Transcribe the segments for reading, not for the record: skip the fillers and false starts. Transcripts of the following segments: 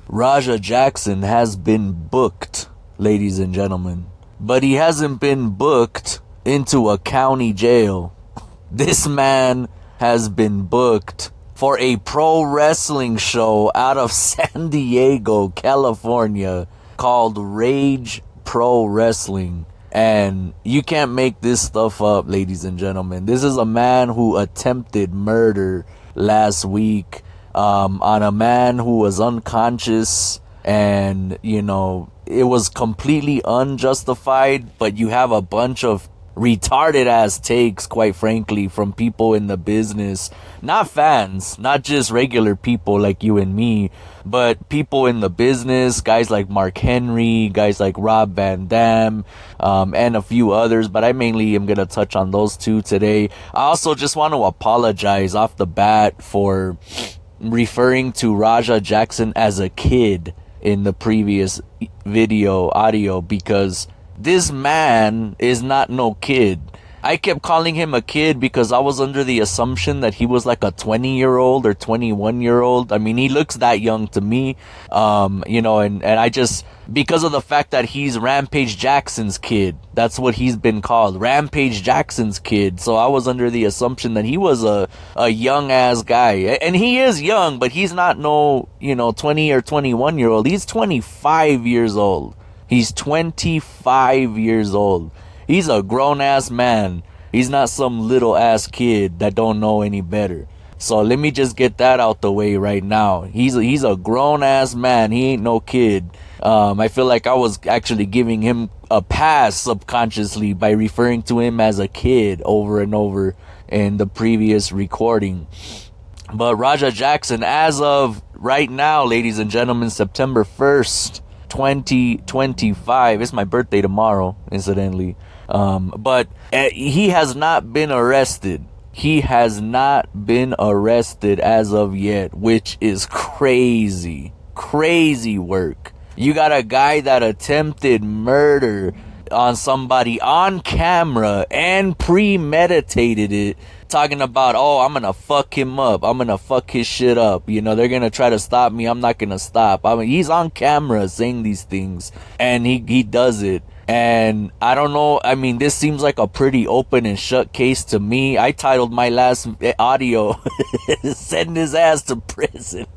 Raja Jackson has been booked, ladies and gentlemen. But he hasn't been booked into a county jail. This man has been booked for a pro wrestling show out of San Diego, California, called Rage Pro Wrestling. And you can't make this stuff up, ladies and gentlemen. This is a man who attempted murder last week on a man who was unconscious, and it was completely unjustified. But you have a bunch of retarded ass takes, quite frankly, from people in the business, not fans, not just regular people like you and me, but people in the business, guys like Mark Henry, guys like Rob Van Dam, and a few others, but I mainly am going to touch on those two today. I also just want to apologize off the bat for referring to Raja Jackson as a kid in the previous audio, because this man is not no kid. I kept calling him a kid because I was under the assumption that he was like a 20-year-old or 21-year-old. I mean, he looks that young to me, and I just, because of the fact that he's Rampage Jackson's kid, that's what he's been called, Rampage Jackson's kid. So I was under the assumption that he was a young ass guy, and he is young, but he's not no 20 or 21-year-old. He's 25 years old. He's 25 years old. He's a grown-ass man. He's not some little-ass kid that don't know any better. So let me just get that out the way right now. He's a grown-ass man. He ain't no kid. I feel like I was actually giving him a pass subconsciously by referring to him as a kid over and over in the previous recording. But Raja Jackson, as of right now, ladies and gentlemen, September 1st, 2025. It's my birthday tomorrow, incidentally. But he has not been arrested. He has not been arrested as of yet, which is crazy. Crazy work. You got a guy that attempted murder on somebody on camera and premeditated it, talking about, oh, I'm gonna fuck him up, I'm gonna fuck his shit up, they're gonna try to stop me, I'm not gonna stop. I mean, he's on camera saying these things, and he does it. And I don't know, I mean, this seems like a pretty open and shut case to me. I titled my last audio send his ass to prison.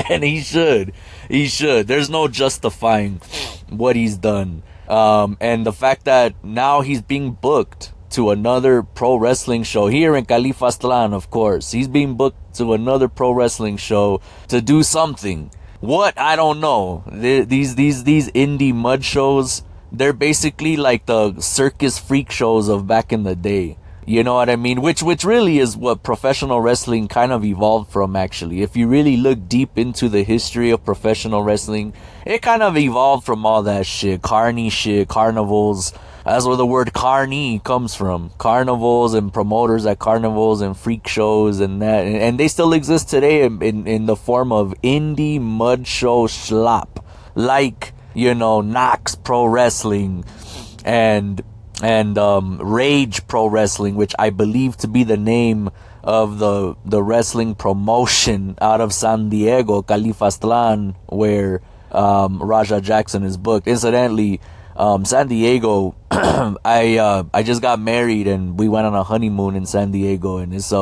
And he should. There's no justifying what he's done. And the fact that now he's being booked to another pro wrestling show here in Califastlan, of course. He's being booked to another pro wrestling show to do something. What? I don't know. These indie mud shows, they're basically like the circus freak shows of back in the day. You know what I mean? Which really is what professional wrestling kind of evolved from, actually. If you really look deep into the history of professional wrestling, it kind of evolved from all that shit. Carny shit, carnivals. That's where the word carny comes from. Carnivals and promoters at carnivals and freak shows and that. And they still exist today in the form of indie mud show slop. Like, Knox Pro Wrestling and Rage Pro Wrestling, which I believe to be the name of the wrestling promotion out of San Diego, Califastlan, where Raja Jackson is booked. Incidentally, San Diego, I just got married and we went on a honeymoon in San Diego, and it's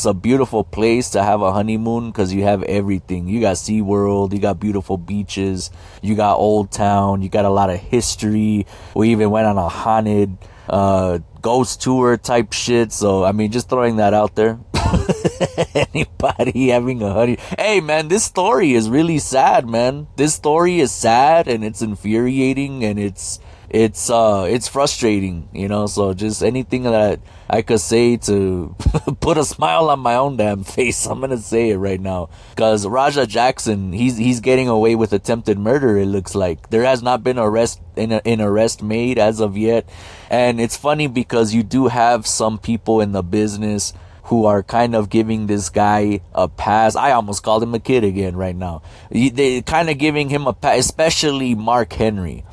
a beautiful place to have a honeymoon because you have everything. You got SeaWorld, you got beautiful beaches, you got Old Town, you got a lot of history. We even went on a haunted ghost tour type shit. So I mean, just throwing that out there. Anybody having a honey, hey man, this story is really sad, man. This story is sad and it's infuriating and it's frustrating, so just anything that I could say to put a smile on my own damn face, I'm gonna say it right now, because Raja Jackson, he's getting away with attempted murder. It looks like there has not been an arrest made as of yet. And it's funny because you do have some people in the business who are kind of giving this guy a pass. I almost called him a kid again right now. They kind of giving him a pass, especially Mark Henry.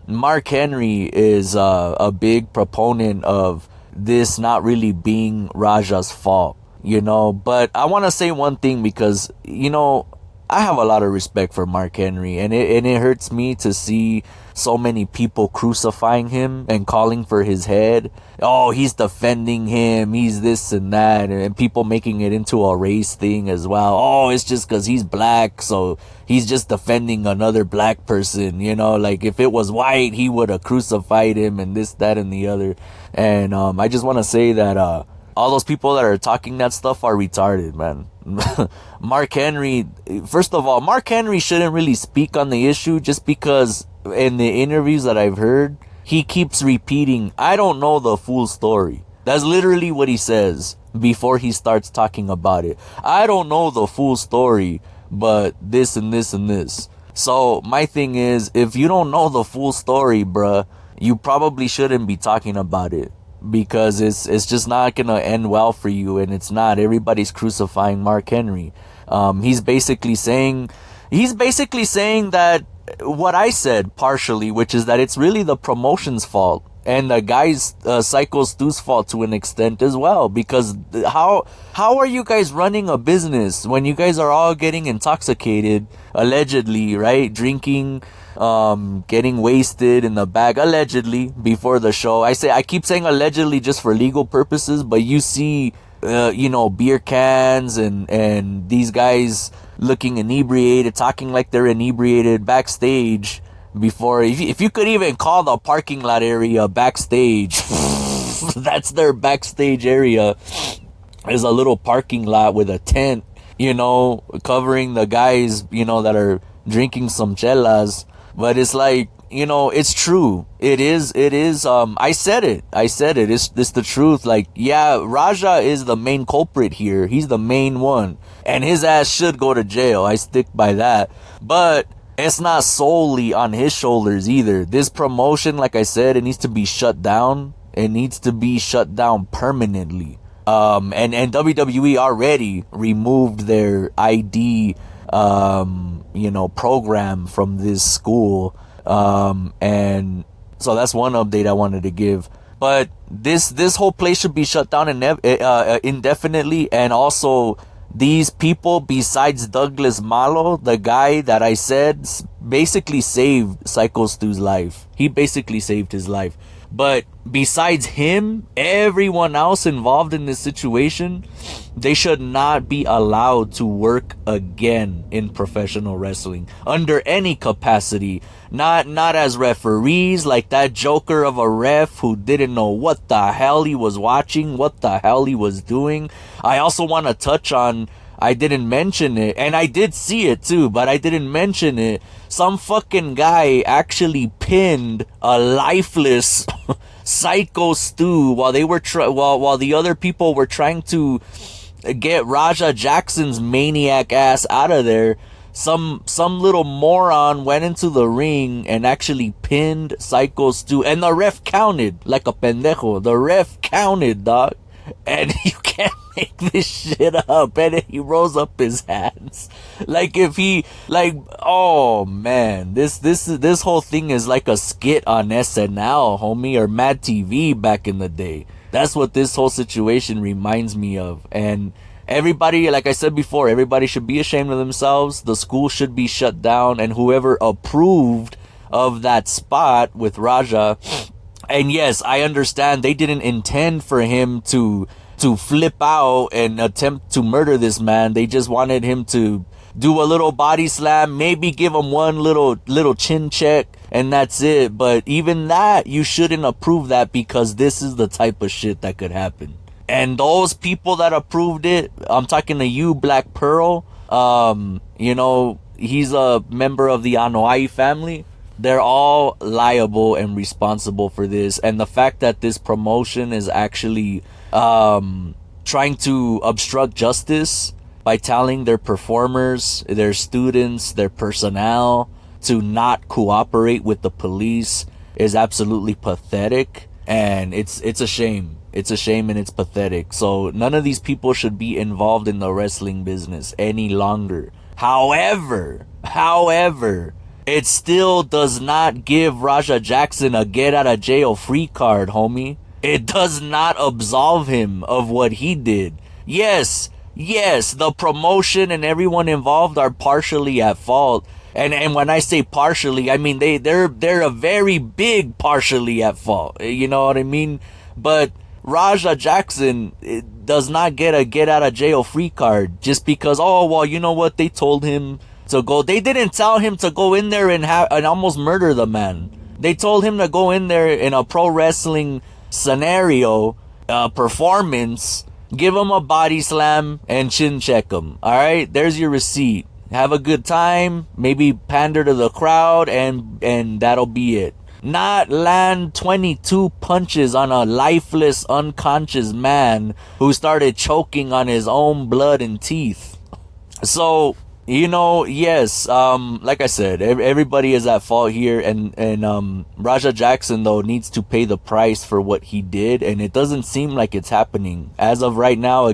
Mark Henry is a big proponent of this not really being Raja's fault, But I want to say one thing because, I have a lot of respect for Mark Henry, and it hurts me to see so many people crucifying him and calling for his head. Oh, he's defending him, he's this and that, and people making it into a race thing as well. Oh, it's just because he's black, so he's just defending another black person, you know, like if it was white, he would have crucified him and this, that, and the other. And I just want to say that all those people that are talking that stuff are retarded, man. Mark Henry, first of all, Mark Henry shouldn't really speak on the issue, just because in the interviews that I've heard, he keeps repeating, I don't know the full story. That's literally what he says before he starts talking about it. I don't know the full story, but this and this and this. So my thing is, if you don't know the full story, bruh, you probably shouldn't be talking about it, because it's just not gonna end well for you. And it's not. Everybody's crucifying Mark Henry. He's basically saying that what I said partially, which is that it's really the promotion's fault and the guy's Psycho Stu's fault to an extent as well. Because how are you guys running a business when you guys are all getting intoxicated, allegedly, right? Drinking, getting wasted in the bag, allegedly, before the show. I keep saying allegedly just for legal purposes, but you see, beer cans and these guys looking inebriated, talking like they're inebriated backstage before. If you could even call the parking lot area backstage, that's their backstage area, is a little parking lot with a tent, covering the guys, that are drinking some chelas. But it's like, it's true. It is, I said it. It's the truth. Like, yeah, Raja is the main culprit here. He's the main one. And his ass should go to jail. I stick by that. But it's not solely on his shoulders either. This promotion, like I said, it needs to be shut down. It needs to be shut down permanently. And WWE already removed their ID, program from this school. And so that's one update I wanted to give. But this whole place should be shut down indefinitely. And also, these people, besides Douglas Malo, the guy that I said basically saved Psycho Stu's life. He basically saved his life. But besides him, everyone else involved in this situation, they should not be allowed to work again in professional wrestling under any capacity. Not as referees, like that joker of a ref who didn't know what the hell he was watching, what the hell he was doing. I also want to touch on, I didn't mention it, and I did see it too, but I didn't mention it. Some fucking guy actually pinned a lifeless Psycho Stu while they were while the other people were trying to get Raja Jackson's maniac ass out of there. Some little moron went into the ring and actually pinned Psycho Stu, and the ref counted like a pendejo. The ref counted, dog. And you can't make this shit up. And he rolls up his hands. Like if he, oh man, this whole thing is like a skit on SNL, homie, or Mad TV back in the day. That's what this whole situation reminds me of. And everybody, like I said before, everybody should be ashamed of themselves. The school should be shut down. And whoever approved of that spot with Raja, and yes, I understand they didn't intend for him to flip out and attempt to murder this man. They just wanted him to do a little body slam, maybe give him one little chin check, and that's it. But even that, you shouldn't approve that, because this is the type of shit that could happen. And those people that approved it, I'm talking to you, Black Pearl, he's a member of the Anoa'i family. They're all liable and responsible for this. And the fact that this promotion is actually trying to obstruct justice by telling their performers, their students, their personnel to not cooperate with the police is absolutely pathetic. And it's a shame. It's a shame and it's pathetic. So none of these people should be involved in the wrestling business any longer. However, it still does not give Raja Jackson a get out of jail free card, homie. It does not absolve him of what he did. Yes, yes, the promotion and everyone involved are partially at fault. And when I say partially, I mean they're a very big partially at fault. You know what I mean? But Raja Jackson does not get a get out of jail free card just because, oh, well, you know what, they told him to go. They didn't tell him to go in there and almost murder the man. They told him to go in there in a pro wrestling scenario, performance, give him a body slam and chin check him. All right, there's your receipt. Have a good time, maybe pander to the crowd, and that'll be it. Not land 22 punches on a lifeless, unconscious man who started choking on his own blood and teeth. So, you know, yes, like I said, everybody is at fault here, and Raja Jackson, though, needs to pay the price for what he did, and it doesn't seem like it's happening. As of right now,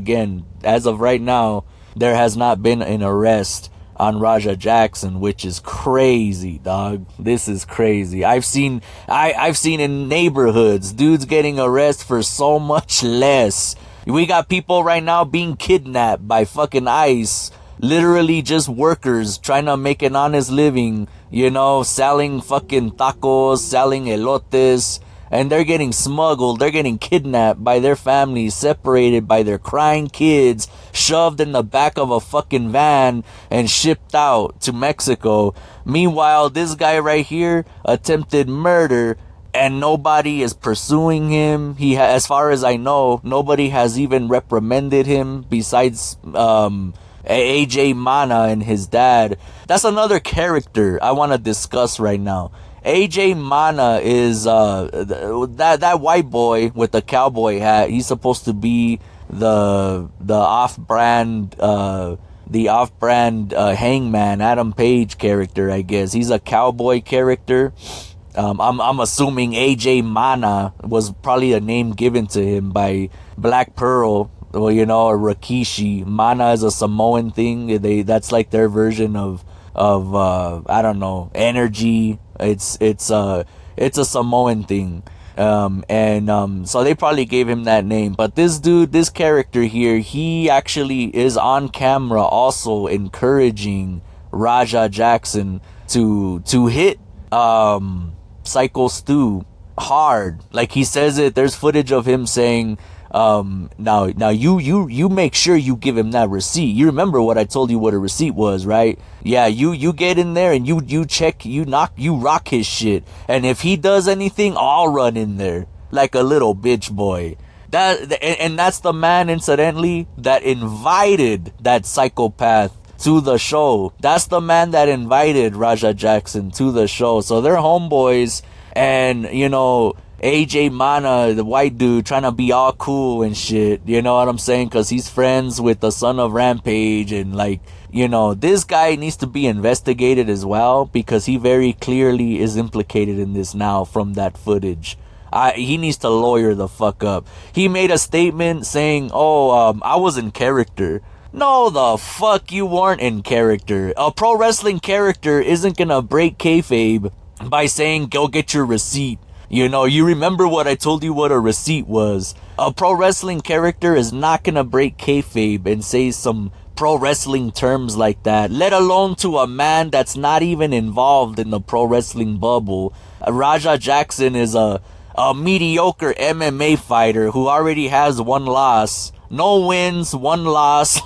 there has not been an arrest on Raja Jackson, which is crazy, dog. This is crazy. I've seen in neighborhoods dudes getting arrested for so much less. We got people right now being kidnapped by fucking ICE, literally just workers trying to make an honest living, you know, selling fucking tacos, selling elotes, and they're getting smuggled, they're getting kidnapped by their families, separated by their crying kids, shoved in the back of a fucking van and shipped out to Mexico. Meanwhile, this guy right here attempted murder and nobody is pursuing him. As far as I know, nobody has even reprimanded him besides AJ Mana and his dad. That's another character I want to discuss right now. AJ Mana is that white boy with the cowboy hat. He's supposed to be the off-brand Hangman Adam Page character, I guess. He's a cowboy character. I'm assuming AJ Mana was probably a name given to him by Black Pearl, well, you know, or Rikishi. Mana is a Samoan thing. That's like their version of I don't know, energy. It's a Samoan thing. So they probably gave him that name. But this dude, this character here, he actually is on camera also encouraging Raja Jackson to hit Psycho Stu hard. Like he says it, there's footage of him saying, now you make sure you give him that receipt. You remember what I told you what a receipt was, right? Yeah, you get in there and you check, you rock his shit. And if he does anything, I'll run in there like a little bitch boy. And that's the man, incidentally, that invited that psychopath to the show. That's the man that invited Raja Jackson to the show. So they're homeboys, and you know, AJ Mana, the white dude, trying to be all cool and shit. You know what I'm saying? Because he's friends with the son of Rampage. And like, you know, this guy needs to be investigated as well, because he very clearly is implicated in this now from that footage. He needs to lawyer the fuck up. He made a statement saying, I was in character. No, the fuck you weren't in character. A pro wrestling character isn't gonna break kayfabe by saying, go get your receipt. You know, you remember what I told you what a receipt was. A pro wrestling character is not gonna break kayfabe and say some pro wrestling terms like that, let alone to a man that's not even involved in the pro wrestling bubble. Raja Jackson is a mediocre MMA fighter who already has one loss. No wins, one loss.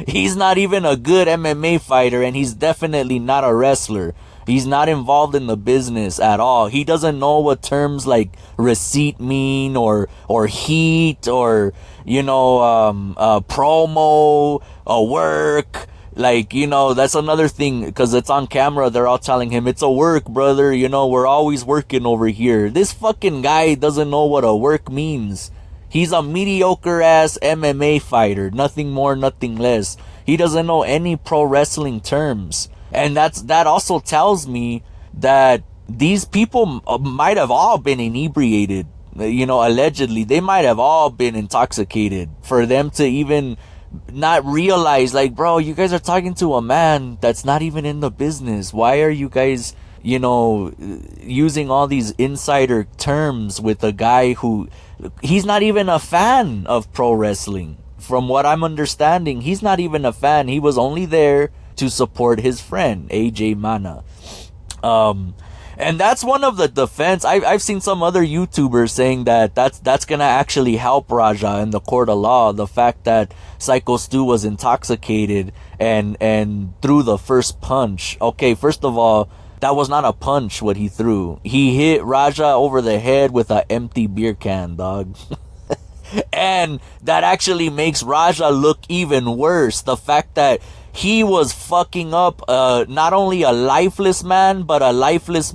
He's not even a good MMA fighter, and he's definitely not a wrestler. He's not involved in the business at all. He doesn't know what terms like receipt mean, or heat, or, you know, promo, work. Like, you know, that's another thing, because it's on camera. They're all telling him, it's a work, brother. You know, we're always working over here. This fucking guy doesn't know what a work means. He's a mediocre ass MMA fighter. Nothing more, nothing less. He doesn't know any pro wrestling terms. And that also tells me that these people might have all been inebriated. You know, allegedly. They might have all been intoxicated for them to even not realize, like, bro, you guys are talking to a man that's not even in the business. Why are you guys, you know, using all these insider terms with a guy who, he's not even a fan of pro wrestling. from what I'm understanding, he's not even a fan. He was only there to support his friend, AJ Mana. And that's one of the defense. I've seen some other YouTubers saying that's gonna actually help Raja in the court of law. The fact that Psycho Stu was intoxicated and threw the first punch. Okay, first of all, that was not a punch what he threw. He hit Raja over the head with an empty beer can, dog. And that actually makes Raja look even worse. The fact that he was fucking up not only a lifeless man, but a lifeless,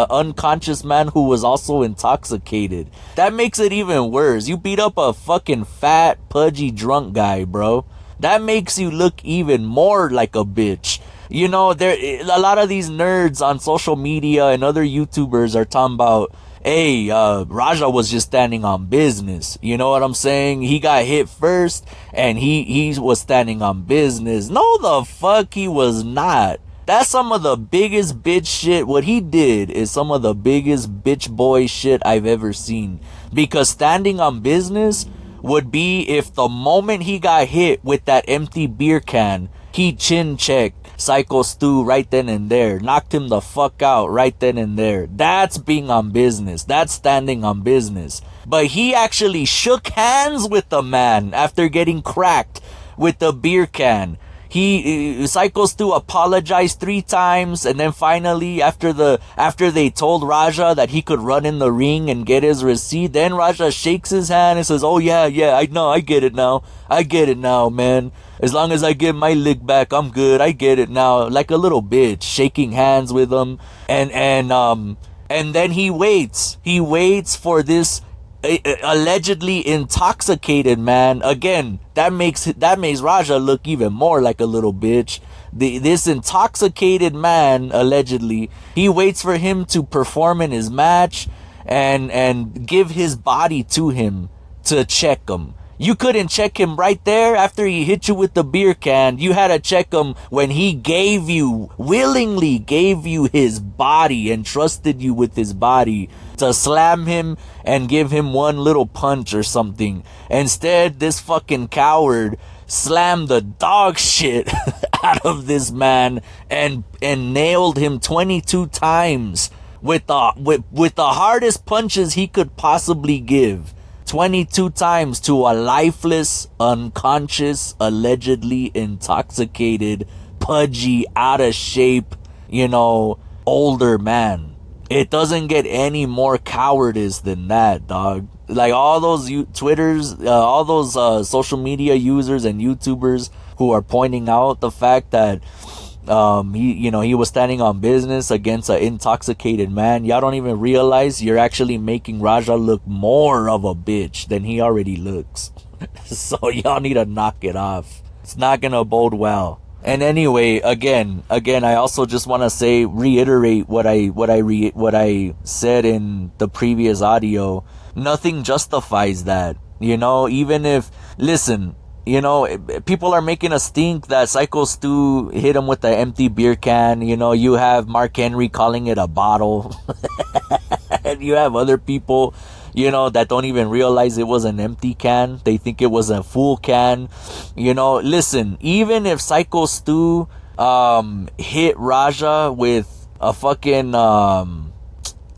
unconscious man who was also intoxicated. That makes it even worse. You beat up a fucking fat, pudgy, drunk guy, bro. That makes you look even more like a bitch. You know, a lot of these nerds on social media and other YouTubers are talking about, hey, Raja was just standing on business. You know what I'm saying? He got hit first and he was standing on business. No, the fuck he was not. That's some of the biggest bitch shit. What he did is some of the biggest bitch boy shit I've ever seen. Because standing on business would be if the moment he got hit with that empty beer can, he chin checked Psycho Stu right then and there, knocked him the fuck out right then and there. That's being on business. That's standing on business. But he actually shook hands with the man after getting cracked with the beer can. Psycho Stu apologized 3 times, and then finally, after they told Raja that he could run in the ring and get his receipt, then Raja shakes his hand and says, "Oh yeah, I know, I get it now, man. As long as I get my lick back, I'm good. I get it now." Like a little bitch, shaking hands with him, and then he waits for this allegedly intoxicated man. Again, that makes Raja look even more like a little bitch. This intoxicated man, allegedly, he waits for him to perform in his match and give his body to him to check him. You couldn't check him right there after he hit you with the beer can. You had to check him when he willingly gave you his body and trusted you with his body to slam him and give him one little punch or something. Instead, this fucking coward slammed the dog shit out of this man and nailed him 22 times with the hardest punches he could possibly give. 22 times to a lifeless, unconscious, allegedly intoxicated, pudgy, out of shape, older man. It doesn't get any more cowardice than that, dog. Like all those all those social media users and YouTubers who are pointing out the fact that he was standing on business against an intoxicated man. Y'all don't even realize you're actually making Raja look more of a bitch than he already looks. So y'all need to knock it off. It's not gonna bode well. And anyway, again, I also just want to reiterate what I said in the previous audio. Nothing justifies that. Even if, listen, people are making a stink that Psycho Stu hit him with the empty beer can. You have Mark Henry calling it a bottle. And you have other people, that don't even realize it was an empty can. They think it was a full can. Listen, even if Psycho Stu hit Raja with a fucking, I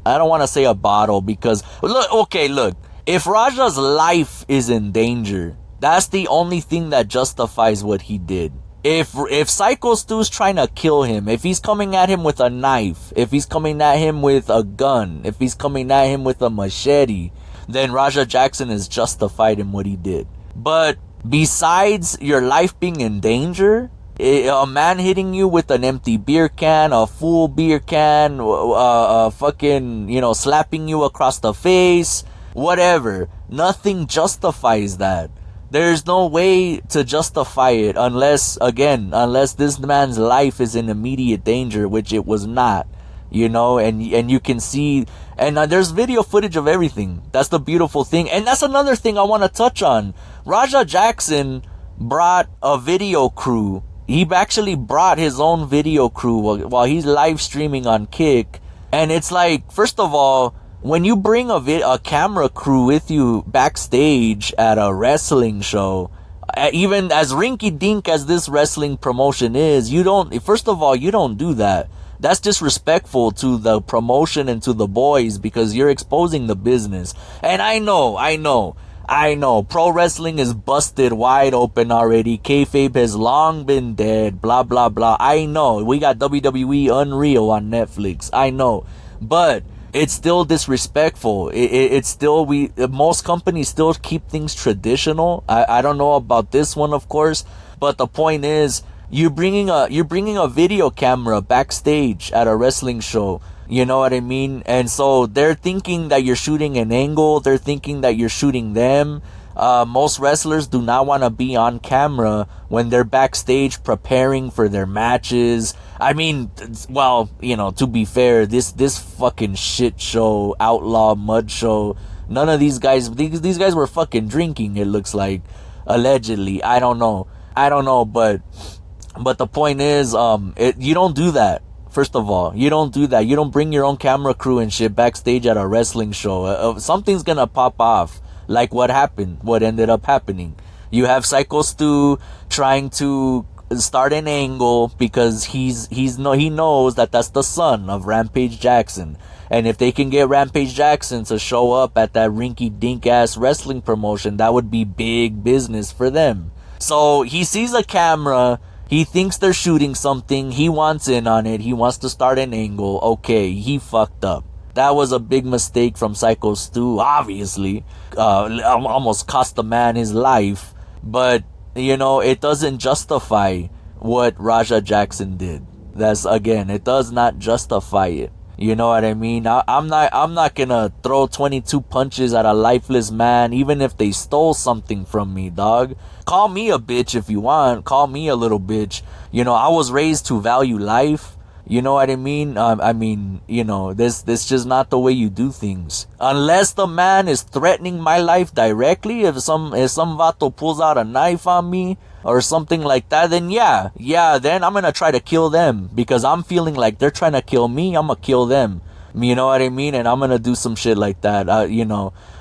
don't want to say a bottle because, look, if Raja's life is in danger, that's the only thing that justifies what he did. If Psycho Stu's trying to kill him, if he's coming at him with a knife, if he's coming at him with a gun, if he's coming at him with a machete, then Raja Jackson is justified in what he did. But besides your life being in danger, a man hitting you with an empty beer can, a full beer can, fucking, slapping you across the face, whatever, nothing justifies that. There's no way to justify it unless this man's life is in immediate danger, which it was not, and you can see, and there's video footage of everything. That's the beautiful thing. And that's another thing I want to touch on. Raja Jackson brought a video crew. He actually brought his own video crew while he's live streaming on Kick. And it's like, first of all, when you bring a camera crew with you backstage at a wrestling show, even as rinky dink as this wrestling promotion is, first of all, you don't do that. That's disrespectful to the promotion and to the boys, because you're exposing the business. And I know, pro wrestling is busted wide open already. Kayfabe has long been dead, blah, blah, blah. I know, we got WWE Unreal on Netflix. I know, but it's still disrespectful. It's still, most companies still keep things traditional. I don't know about this one, of course, but the point is, you're bringing a video camera backstage at a wrestling show. You know what I mean? And so they're thinking that you're shooting an angle. They're thinking that you're shooting them. Most wrestlers do not want to be on camera when they're backstage preparing for their matches. I mean, well, to be fair, this fucking shit show, outlaw mud show, none of these guys were fucking drinking, it looks like, allegedly. I don't know, but the point is, you don't do that. First of all, you don't do that. You don't bring your own camera crew and shit backstage at a wrestling show. Something's gonna pop off, like what ended up happening. You have Psycho Stu trying to start an angle because he knows that that's the son of Rampage Jackson. And if they can get Rampage Jackson to show up at that rinky dink ass wrestling promotion, that would be big business for them. So he sees a camera. He thinks they're shooting something. He wants in on it. He wants to start an angle. Okay, he fucked up. That was a big mistake from Psycho Stu, obviously. Almost cost the man his life. But, it doesn't justify what Raja Jackson did. It does not justify it. You know what I mean? I'm not gonna throw 22 punches at a lifeless man, even if they stole something from me, dog. Call me a bitch if you want. Call me a little bitch. I was raised to value life. You know what I mean? This just not the way you do things. Unless the man is threatening my life directly, if some vato pulls out a knife on me or something like that, then then I'm gonna try to kill them, because I'm feeling like they're trying to kill me. I'm gonna kill them. You know what I mean? And I'm gonna do some shit like that.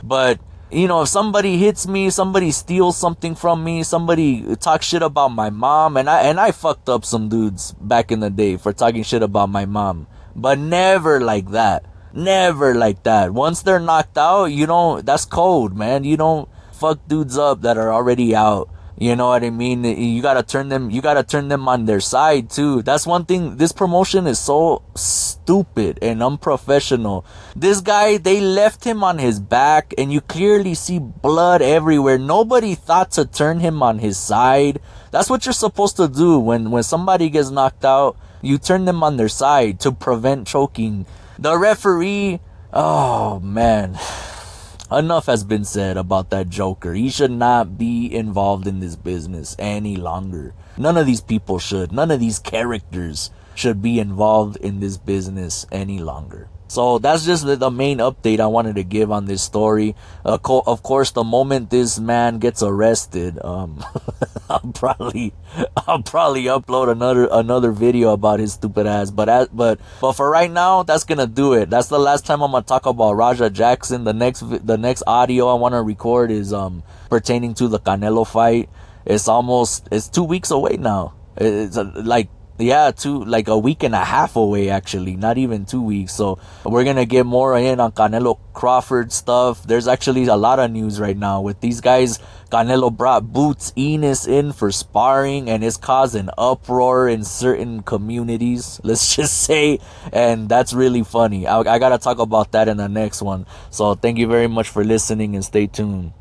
But if somebody hits me, somebody steals something from me, somebody talks shit about my mom, and I fucked up some dudes back in the day for talking shit about my mom, but never like that. Never like that. Once they're knocked out, that's code, man. You don't fuck dudes up that are already out. You know what I mean? You gotta turn them on their side too. That's one thing. This promotion is so stupid and unprofessional. This guy, they left him on his back and you clearly see blood everywhere. Nobody thought to turn him on his side. That's what you're supposed to do when somebody gets knocked out. You turn them on their side to prevent choking. The referee, oh man. Enough has been said about that Joker. He should not be involved in this business any longer. None of these people should. None of these characters should be involved in this business any longer. So that's just the main update I wanted to give on this story. Of course, the moment this man gets arrested, I'll probably upload another video about his stupid ass. But for right now, that's gonna do it. That's the last time I'm gonna talk about Raja Jackson. The next audio I want to record is pertaining to the Canelo fight. It's 2 weeks away now. It's like a week and a half away, actually, not even 2 weeks. So we're gonna get more in on Canelo Crawford stuff. There's actually a lot of news right now with these guys. Canelo brought Boots Enos in for sparring, and it's caused an uproar in certain communities, let's just say, and that's really funny. I gotta talk about that in the next one. So thank you very much for listening and stay tuned.